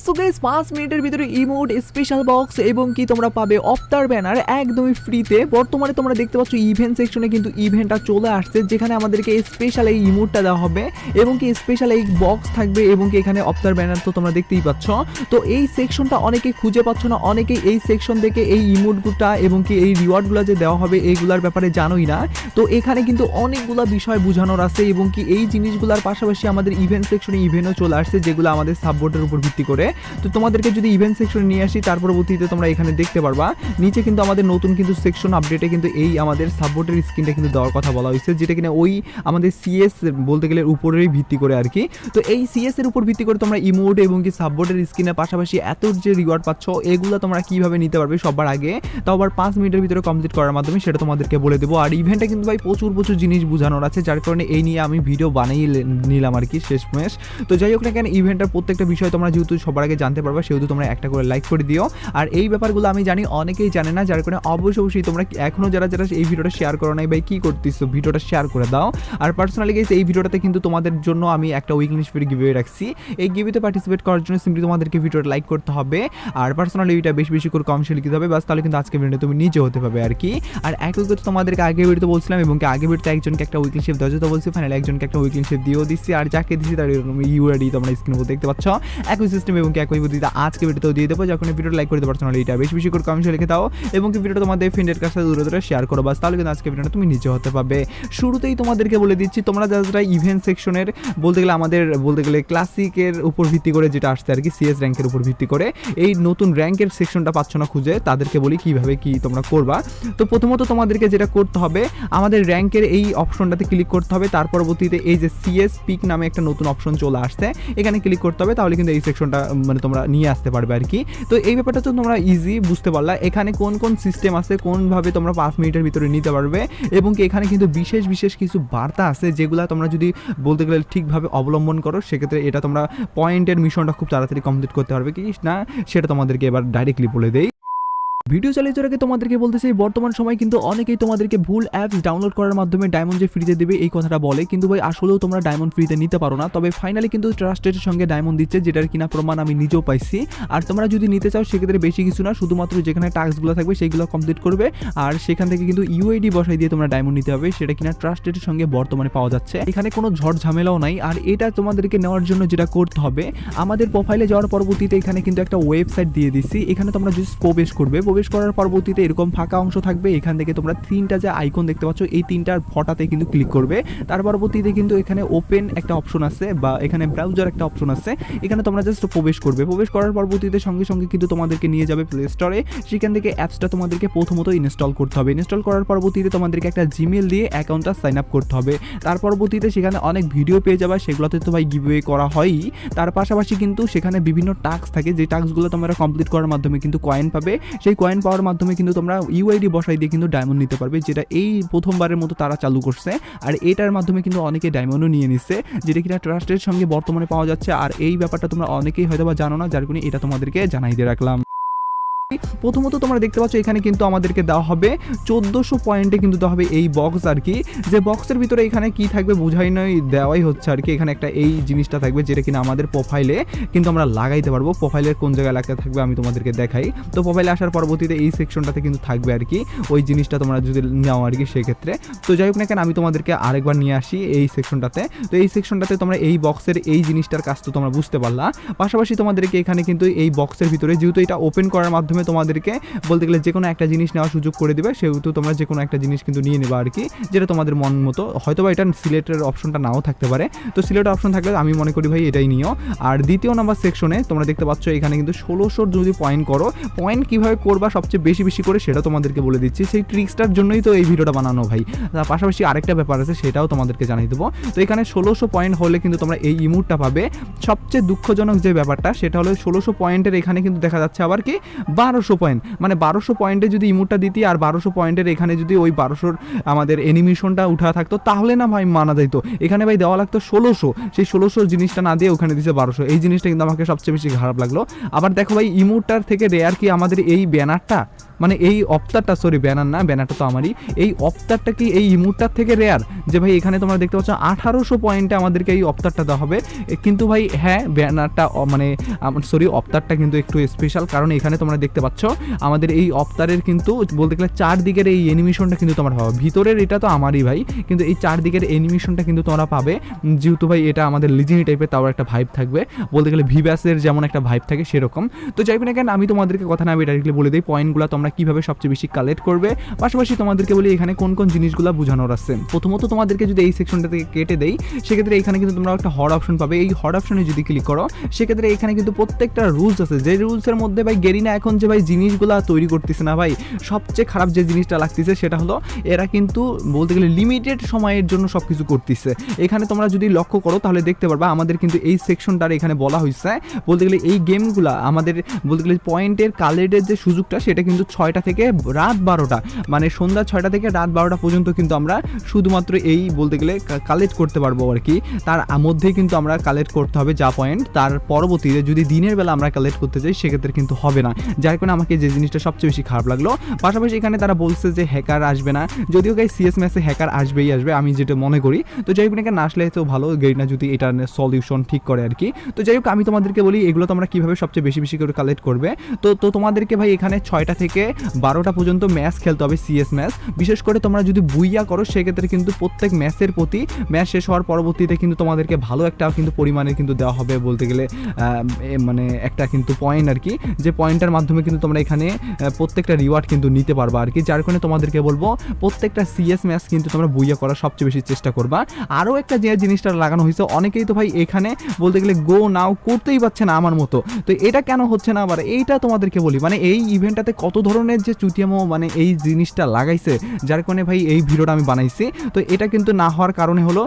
So guys 5 মিনিটের ভিতরে emote special box এবং কি তোমরা পাবে অফতার ব্যানার একদমই ফ্রিতে। বর্তমানে তোমরা দেখতে পাচ্ছ ইভেন্ট সেকশনে কিন্তু ইভেন্টটা চলে আসছে, যেখানে আমাদেরকে স্পেশাল এই ইমোটটা দেওয়া হবে এবং কি স্পেশাল এই বক্স থাকবে এবং কি এখানে অফতার ব্যানার তো তোমরা দেখতেই পাচ্ছ। তো এই সেকশনটা অনেকে খুঁজে পাচ্ছ না, অনেকেই এই সেকশন থেকে এই ইমোটগুলো এবং কি এই রিওয়ার্ডগুলো যে দেওয়া হবে এইগুলোর ব্যাপারে জানোই না। তো এখানে কিন্তু অনেকগুলো বিষয় বোঝানোর আছে এবং কি এই জিনিসগুলোর পাশাপাশি আমাদের ইভেন্ট সেকশনে ইভেন্টও চলে আসছে, যেগুলো আমাদের সাববোর্ডের উপর ভিত্তি করে। তো তোমাদেরকে যদি ইভেন্ট সেকশনে নিয়ে আসি, তার পরবর্তীতে তোমরা এখানে দেখতে পারবা নিচে কিন্তু আমাদের নতুন কিন্তু সেকশন আপডেটে কিন্তু এই আমাদের সাববোর্ডের স্ক্রিনটা কিন্তু দেওয়ার কথা বলা হয়েছে, যেটা কিনা ওই আমাদের সিএস বলতে গেলে উপরেই ভিত্তি করে আর কি। তো এই সিএস এর উপর ভিত্তি করে তোমরা ইমোট এবং কি সাববোর্ডের স্ক্রিনের পাশাপাশি এত যে রিওয়ার্ড পাচ্ছ এগুলো তোমরা কিভাবে নিতে পারবে সবার আগে, তাও আবার 5 মিনিটের ভিতরে কমপ্লিট করার মাধ্যমে, সেটা তোমাদেরকে বলে দেবো। আর ইভেন্টে কিন্তু ভাই প্রচুর জিনিস বোঝানোর আছে, যার কারণে এই নিয়ে আমি ভিডিও বানিয়ে নিলাম আর কি শেষমেশ। তো যাই হোক না কেন, ইভেন্টের প্রত্যেকটা বিষয় তোমরা যেহেতু সবার আগে জানতে পারবা, সেহেতু তোমরা একটা করে লাইক করে দিও। আর এই ব্যাপারগুলো আমি জানি অনেকেই জানে না, যার কারণে অবশ্যই তোমরা এখনো যারা এই ভিডিওটা শেয়ার করো নাই ভাই কি করতেছো, ভিডিওটা শেয়ার করে দাও। আর পার্সোনালি গাইস এই ভিডিওটাতে কিন্তু তোমাদের জন্য আমি একটা উইকলি ফ্রি গিভওয়ে রাখছি। এই গিভওয়েতে পার্টিসিপেট করার জন্য সিম্পলি তোমাদেরকে ভিডিওটা লাইক করতে হবে আর পার্সোনালি এটা বেশি করে কম শেয়ার লিখতে হবে, বাস তাহলে কিন্তু আজকে ভিডিওতে তুমি নিজে হতে পারবে আর কি। আর একই কথা তোমাদেরকে আগে ভিডিওতে বলছিলাম এবং কি আগে ভিডিওতে একজনকে একটা উইকলি শেপ দেওয়া যেত বলছি, ফাইনালি একজনকে একটা উইকলি শেপ দিয়েও দিচ্ছি। আর যাকে দিচ্ছি তার ইউআইডি তোমরা স্ক্রিনে উপর দেখতে পাচ্ছ, একই সিস্টেম এবং কি একই পদ্ধতিতে আজকে ভিডিওতেও দিয়ে দেবো। যখন ভিডিওটা লাইক করতে পারছো না এটা বেশি করে কমেন্টে লিখে দাও এবং কি ভিডিওটা তোমাদের ফ্রেন্ডের কাছে দূরে শেয়ার করো, বাস তাহলে কিন্তু আজকে ভিডিওটা তুমি নিচে হতে পারবে। শুরুতেই তোমাদেরকে বলে দিচ্ছি, তোমরা যারা ইভেন্ট সেকশনের বলতে গেলে আমাদের বলতে গেলে ক্লাসিকের উপর ভিত্তি করে যেটা আসছে আর কি, সিএস র্যাঙ্কের উপর ভিত্তি করে এই নতুন র্যাঙ্কের সেকশনটা পাচ্ছ না খুঁজে, তাদেরকে বলি কিভাবে কি তোমরা করবা। তো প্রথমত তোমাদেরকে যেটা করতে হবে, আমাদের র্যাঙ্কের এই অপশনটাতে ক্লিক করতে হবে। তার পরবর্তীতে এই যে সিএস পিক নামে একটা নতুন অপশন চলে আসছে, এখানে ক্লিক করতে হবে, তাহলে কিন্তু এই সেকশনটা মানে তোমরা নিয়ে আসতে পারবে আর কি। তো এই ব্যাপারটা তো তোমরা ইজি বুঝতে পারলা, এখানে কোন সিস্টেম আছে, কোনভাবে তোমরা 5 মিনিটের ভিতরে নিতে পারবে এবং কি এখানে কিন্তু বিশেষ কিছু বার্তা আছে, যেগুলো তোমরা যদি বলতে গেলে ঠিকভাবে অবলম্বন করো, সেক্ষেত্রে এটা তোমরা পয়েন্টের মিশনটা খুব তাড়াতাড়ি কমপ্লিট করতে পারবে কি না, সেটা তোমাদেরকে এবার ডাইরেক্টলি বলে দেই। ভিডিও চালিয়ে যাওয়ার আগে তোমাদেরকে বলতে চাই, বর্তমান সময় কিন্তু অনেকেই তোমাদেরকে ভুল অ্যাপস ডাউনলোড করার মাধ্যমে ডায়মন্ড যে ফ্রিতে দেবে এই কথাটা বলে, কিন্তু ভাই আসলেও তোমরা ডায়মন্ড ফ্রিতে নিতে পারো না। তবে ফাইনালি কিন্তু ট্রাস্টেডের সঙ্গে ডায়মন্ড দিচ্ছে, যেটার কিনা প্রমাণ আমি নিজেও পাইছি। আর তোমরা যদি নিতে চাও সেক্ষেত্রে বেশি কিছু না, শুধুমাত্র যেখানে টাস্কগুলো থাকবে সেইগুলো কমপ্লিট করবে আর সেখান থেকে কিন্তু ইউআইডি বসাই দিয়ে তোমরা ডায়মন্ড নিতে হবে, সেটা কিনা ট্রাস্টেডের সঙ্গে বর্তমানে পাওয়া যাচ্ছে। এখানে কোনো ঝড় ঝামেলাও নাই। আর এটা তোমাদেরকে নেওয়ার জন্য যেটা করতে হবে, আমাদের প্রোফাইলে যাওয়ার পরবর্তীতে এখানে কিন্তু একটা ওয়েবসাইট দিয়ে দিচ্ছি, এখানে তোমরা জাস্ট প্রবেশ করবে। প্রবেশ করার পরবর্তীতে এরকম ফাঁকা অংশ থাকবে, এখান থেকে তোমরা তিনটা যে আইকন দেখতে পাচ্ছ এই তিনটার ফটাতে কিন্তু ক্লিক করবে। তার পরবর্তীতে কিন্তু এখানে ওপেন একটা অপশন আছে বা এখানে ব্রাউজার একটা অপশন আছে, এখানে তোমরা জাস্ট প্রবেশ করবে। প্রবেশ করার পরবর্তীতে সঙ্গে কিন্তু তোমাদেরকে নিয়ে যাবে প্লে স্টোরে, সেখান থেকে অ্যাপসটা তোমাদেরকে প্রথমত ইনস্টল করতে হবে। ইনস্টল করার পরবর্তীতে তোমাদেরকে একটা জিমেল দিয়ে অ্যাকাউন্টটা সাইন আপ করতে হবে। তার পরবর্তীতে সেখানে অনেক ভিডিও পেয়ে যাবে, সেগুলোতে তো ভাই গিভওয়ে করা হয়ই। তার পাশাপাশি কিন্তু সেখানে বিভিন্ন টাস্ক থাকে, যে টাস্কগুলো তোমরা কমপ্লিট করার মাধ্যমে কিন্তু কয়েন পাবে। সেই কয়েন পাওয়ার মাধ্যমে কিন্তু তোমরা ইউআইডি বসাই দিয়ে কিন্তু ডায়মন্ড নিতে পারবে, যেটা এই প্রথমবারের মতো তারা চালু করছে। আর এটার মাধ্যমে কিন্তু অনেকে ডায়মন্ডও নিয়ে নিচ্ছে, যেটা কিনা ট্রাস্টের সঙ্গে বর্তমানে পাওয়া যাচ্ছে। আর এই ব্যাপারটা তোমরা অনেকেই হয়তো বা জানো না, যার কারণে এটা তোমাদেরকে জানাই দিয়ে রাখলাম। প্রথমত তোমরা দেখতে পাচ্ছ এখানে কিন্তু আমাদেরকে দেওয়া হবে 1400 পয়েন্টে কিন্তু দেওয়া হবে এই বক্স আর কি, যে বক্সের ভিতরে এখানে কি থাকবে বুঝাই নয় দেওয়াই হচ্ছে আর কি। এখানে একটা এই জিনিসটা থাকবে, যেটা কিনা আমাদের প্রোফাইলে কিন্তু আমরা লাগাইতে পারবো। প্রোফাইলের কোন জায়গায় লাগাতে থাকবে আমি তোমাদেরকে দেখাই। তো প্রোফাইলে আসার পরবর্তীতে এই সেকশনটাতে কিন্তু থাকবে আর কি ওই জিনিসটা, তোমরা যদি নাও আর কি সেক্ষেত্রে। তো যাই হোক না কেন, আমি তোমাদেরকে আরেকবার নিয়ে আসি এই সেকশনটাতে। তো এই সেকশনটাতে তোমরা এই বক্সের এই জিনিসটার কাজ তো তোমরা বুঝতে পারলা, পাশাপাশি তোমাদেরকে এখানে কিন্তু এই বক্সের ভিতরে যেহেতু এটা ওপেন করার মাধ্যমে তোমাদেরকে বলতে গেলে যে কোনো একটা জিনিস নেওয়ার সুযোগ করে দিবে, সেহেতু তোমরা যে কোনো একটা জিনিস কিন্তু নিয়ে নেবে আর কি, যেটা তোমাদের মন মতো। হয়তো বা এটা সিলেক্টের অপশনটা নাও থাকতে পারে, তো সিলেক্ট অপশন থাকলে আমি মনে করি ভাই এটাই নিও। আর দ্বিতীয় নাম্বার সেকশনে তোমরা দেখতে পাচ্ছ এখানে কিন্তু 1600 যদি পয়েন্ট করো, পয়েন্ট কীভাবে করবা সবচেয়ে বেশি করে সেটা তোমাদেরকে বলে দিচ্ছি। সেই ট্রিক্সটার জন্যই তো এই ভিডিওটা বানানো ভাই। তার পাশাপাশি আরেকটা ব্যাপার আছে, সেটাও তোমাদেরকে জানিয়ে দেবো। তো এখানে 1600 পয়েন্ট হলে কিন্তু তোমরা এই ইমোটটা পাবে। সবচেয়ে দুঃখজনক যে ব্যাপারটা সেটা হলো 1600 পয়েন্টের এখানে কিন্তু দেখা যাচ্ছে আবার কি 1200 পয়েন্ট, মানে 1200 পয়েন্টে যদি ইমোটটা দিতি আর 1200 পয়েন্টের এখানে যদি ওই 1200 আমাদের অ্যানিমেশনটা উঠা থাকতো, তাহলে না ভাই মানা যাইতো। এখানে ভাই দেওয়া লাগতো 1600, সেই 1600 জিনিসটা না দিয়ে ওখানে দিচ্ছে 1200। এই জিনিসটা কিন্তু আমাকে সবচেয়ে বেশি খারাপ লাগলো। আবার দেখো ভাই ইমোটটার থেকে রেয়ার কি আমাদের এই ব্যানারটা, মানে এই অফতারটা, সরি ব্যানার না, ব্যানারটা তো আমারই, এই অফতারটা কি এই ইমোটটার থেকে রেয়ার? যে ভাই এখানে তোমরা দেখতে পাচ্ছ 1800 পয়েন্টে আমাদেরকে এই অফতারটা দেওয়া হবে। কিন্তু ভাই হ্যাঁ, ব্যানারটা মানে সরি অফতারটা কিন্তু একটু স্পেশাল, কারণ এখানে তোমরা দেখতে পাচ্ছ আমাদের এই অফতারের কিন্তু বলতে গেলে চারদিকের এই অ্যানিমেশনটা কিন্তু তোমরা পাবে। ভিতরের এটা তো আমারই ভাই, কিন্তু এই চারদিকের অ্যানিমেশনটা কিন্তু তোমরা পাবে, যেহেতু ভাই এটা আমাদের লিজেন্ডি টাইপের, তাও একটা ভাইব থাকবে, বলতে গেলে ভিভাসের যেমন একটা ভাইব থাকে সেরকম। তো যাই হোক না কেন, আমি তোমাদেরকে কথা না আমি ডাইরেক্টলি বলে দিই পয়েন্টগুলো তোমরা কীভাবে সবচেয়ে বেশি কালেক্ট করবে, পাশাপাশি তোমাদেরকে বলি এখানে কোন কোন জিনিসগুলো বোঝানোর আছে। প্রথমত তোমাদেরকে যদি এই সেকশনটা থেকে কেটে দেই, সেক্ষেত্রে এখানে কিন্তু তোমরা একটা হট অপশন পাবে। এই হট অপশনে যদি ক্লিক করো, সেক্ষেত্রে এখানে কিন্তু প্রত্যেকটা রুলস আছে, যে রুলসের মধ্যে ভাই গেরিনা এখন যে ভাই জিনিসগুলো তৈরি করতেছে না ভাই, সবচেয়ে খারাপ যে জিনিসটা লাগতেছে সেটা হলো এরা কিন্তু বলতে গেলে লিমিটেড সময়ের জন্য সব কিছু করতেছে। এখানে তোমরা যদি লক্ষ্য করো তাহলে দেখতে পারবা আমাদের কিন্তু এই সেকশনটার এখানে বলা হয়েছে বলতে গেলে এই গেমগুলা আমাদের বলতে গেলে পয়েন্টের কালেক্টের যে সুযোগটা সেটা কিন্তু 6টা থেকে রাত 12টা, মানে সন্ধ্যা 6টা থেকে রাত 12টা পর্যন্ত কিন্তু আমরা শুধুমাত্র এই বলতে গেলে কালেক্ট করতে পারবো আর কি। তার মধ্যেই কিন্তু আমরা কালেক্ট করতে হবে যা পয়েন্ট, তার পরবর্তীতে যদি দিনের বেলা আমরা কালেক্ট করতে চাই সেক্ষেত্রে কিন্তু হবে না, যার কারণে আমাকে যে জিনিসটা সবচেয়ে বেশি খারাপ লাগলো। পাশাপাশি এখানে তারা বলছে যে হ্যাকার আসবে না, যদিও গাই সিএস ম্যাচে হ্যাকার আসবেই আসবে, আমি যেটা মনে করি। তো যাই হোক না আসলে তো ভালো, গেরিনা যদি এটা সলিউশন ঠিক করে আর কি। তো যাই হোক আমি তোমাদেরকে বলি এগুলো তোমরা কীভাবে সবচেয়ে বেশি বেশি করে কালেক্ট করবে। তো তোমাদেরকে ভাই এখানে 6টা থেকে 12টা পর্যন্ত ম্যাচ খেলতে হবে, সিএস ম্যাচ। বিশেষ করে তোমরা যদি বুইয়া করো সেক্ষেত্রে কিন্তু প্রত্যেক ম্যাচের প্রতি ম্যাচ শেষ হওয়ার পরবর্তীতে কিন্তু তোমাদেরকে ভালো একটা কিন্তু পরিমাণে কিন্তু দেওয়া হবে, বলতে গেলে মানে একটা কিন্তু পয়েন্ট আর কি, যে পয়েন্টের মাধ্যমে কিন্তু তোমরা এখানে প্রত্যেকটা রিওয়ার্ড কিন্তু নিতে পারবা আর কি। যার কারণে তোমাদেরকে বলবো প্রত্যেকটা সিএস ম্যাচ কিন্তু তোমরা বুইয়া করার সবচেয়ে বেশি চেষ্টা করবা। আরও একটা যে জিনিসটা লাগানো হয়েছে, অনেকেই তো ভাই এখানে বলতে গেলে গো নাও করতেই পারছে না আমার মতো, তো এটা কেন হচ্ছে না আবার এইটা তোমাদেরকে বলি। মানে এই ইভেন্টটাতে কত ধরনের যে চুটিয়ামো মানে এই জিনিসটা লাগাইছে, যার কারণে ভাই এই ভিডিওটা আমি বানাইছি। তো এটা কিন্তু না হওয়ার কারণে হলো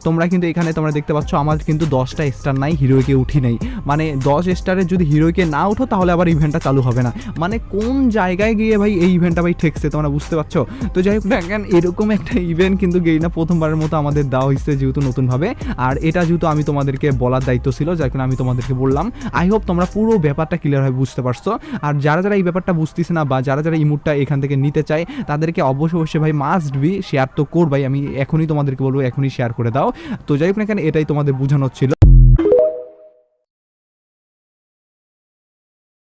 তোমরা কিন্তু এখানে তোমরা দেখতে পাচ্ছ আমার কিন্তু 10টা স্টার নাই, হিরোইকে উঠি নাই, মানে 10 স্টারের যদি হিরোইকে না উঠো তাহলে আবার ইভেন্টটা চালু হবে না। মানে কোন জায়গায় গিয়ে ভাই এই ইভেন্টটা ভাই ঠেকছে তোমরা বুঝতে পারছো। তো যাই হোক দেখেন এরকম একটা ইভেন্ট কিন্তু গেরিনা প্রথমবারের মতো আমাদের দেওয়া হয়েছে যেহেতু নতুনভাবে, আর এটা যেহেতু আমি তোমাদেরকে বলার দায়িত্ব ছিল, যার কারণে আমি তোমাদেরকে বললাম। আই হোপ তোমরা পুরো ব্যাপারটা ক্লিয়ারভাবে বুঝতে পারছো। আর যারা যারা এই ব্যাপারটা বুঝতেছে না বা যারা যারা ইমোটটা এখান থেকে নিতে চায় তাদেরকে অবশ্যই ভাই মাস্ট বি শেয়ার তো করবাই, আমি এখনই তোমাদেরকে বলবো এখনই শেয়ার করে দাও। তো যাই হোক না কেন এটাই তোমাদের বোঝানোর ছিল।